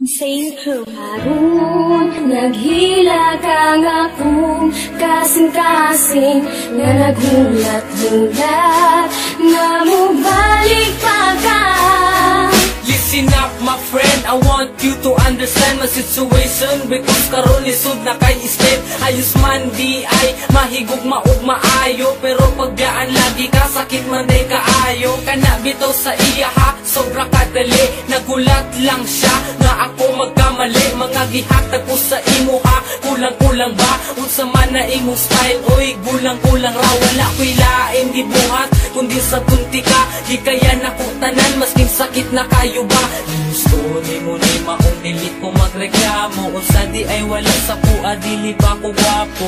Insane crew. Harun, naghila kang akong kasing-kasing nga naghulat-hulat na mubalik pa ka. Listen up my friend, I want you to understand my situation, because karon lisod na kay step. Ayos man di ay mahigugma ug maayo, pero pagyaan lagi ka sakit man day kaayo. Kana bitaw sa iya ha, sobra kadali. Nagulat lang siya nga ako magkamali. Mga gihatag ko sa imo ha, kulang-kulang ba? Unsa man na imong style, oy gulang-kulang ra. Wala ko'y lain gibuhat kundi sa kunti ka. Di kaya nako tanan masking sakit na kayo ba? Gusto ni mo ni maong dili ko magreklamo, unsa di ay wala sa kuha, dili pa ko gwapo.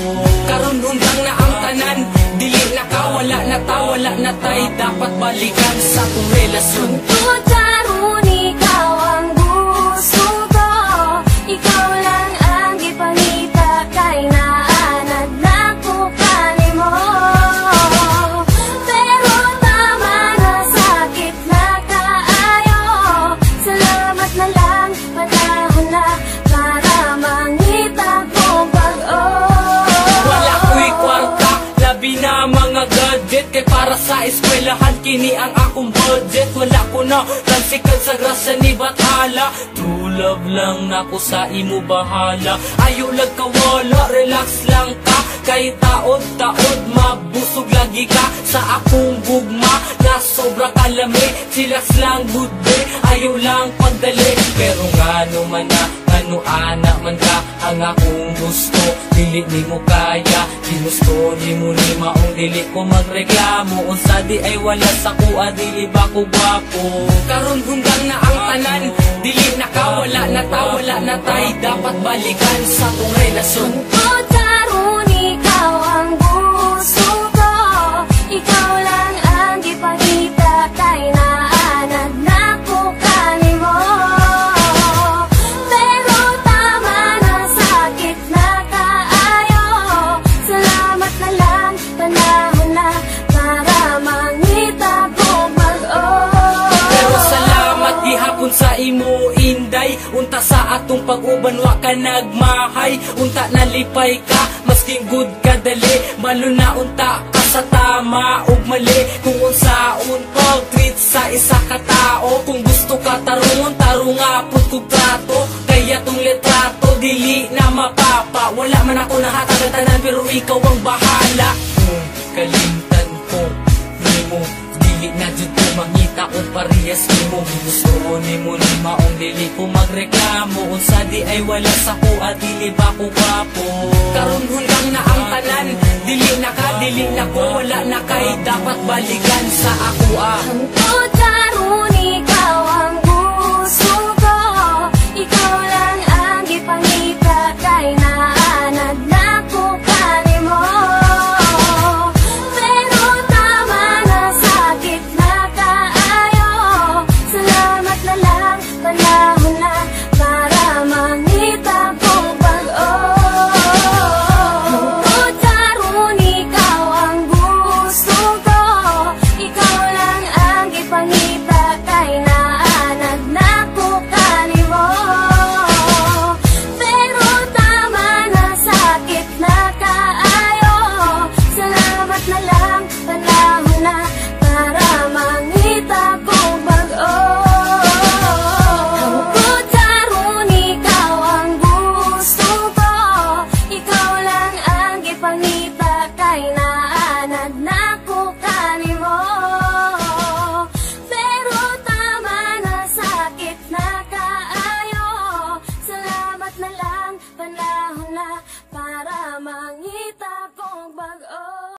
Karon undang na ang tanan, dili na ka, wala na ta, wala na tay. Dapat balikan sa kong relasyon. Tungkol karon ikaw ang gusto ko, ikaw lang ang ipangita kay naanad na ko kanimo. Pero tama na, sakit na kaayo. Salamat na lang, panahon na para mangita kong pag-o. Wala ko'y kwarta, labi na mga gadget, kay para sa eskwelahan kini ang akong budget. Wala ko na transikal sa grasya ni Bathala. True love lang nako sa imo bahala. Ayaw lang kawala, relax lang ka. Kay taod-taod mabusog lagi ka sa akong gugma na sobra kalami. Chillax lang good day, ayaw lang pagdali. Pero ngano man na, ano ana man ka ang akong gusto, dili ni mo kaya. Ginusto ni mo ni maong dili ko magreklamo, unsa di ay wala sa kuha, dili ba ko gwapo. Karon gundang na ang tanan, dili na ka, wala na ta, wala na tay. Dapat balikan sa kong relasyon. Tungkol karon ikaw ang gusto ko, ikaw lang ang ipakita kay naanad na ko kanimo. Pero tama na, sakit na kaayo. Salamat na lang, panahon na para mangita kong pag-o. Pero salamat gihapon sa imo inday, unta sa atong pag-uban wa ka nagmahay. Unta nalipay ka, masking good ka dali. Malo na unta ka sa tama ug mali, kung unsaon pag-treat sa isa ka tao. Kung gusto ka tarungon, tarunga pud kog trato. Kaya tong litrato dili na mapapa. Wala man ako nahatag ang tanan, pero ikaw ang bahala. Kung kalimtan ko nimo, dili na jud ko mangita o parehas nimo. Gusto ni mo ni maong dili ko magreklamo, unsa di ay wala sa kuha, dili ba ko gwapo. Karon hundang na ang tanan, dili na ka, dili na ko, wala na kay. Dapat balikan sa ako ah. Tungkol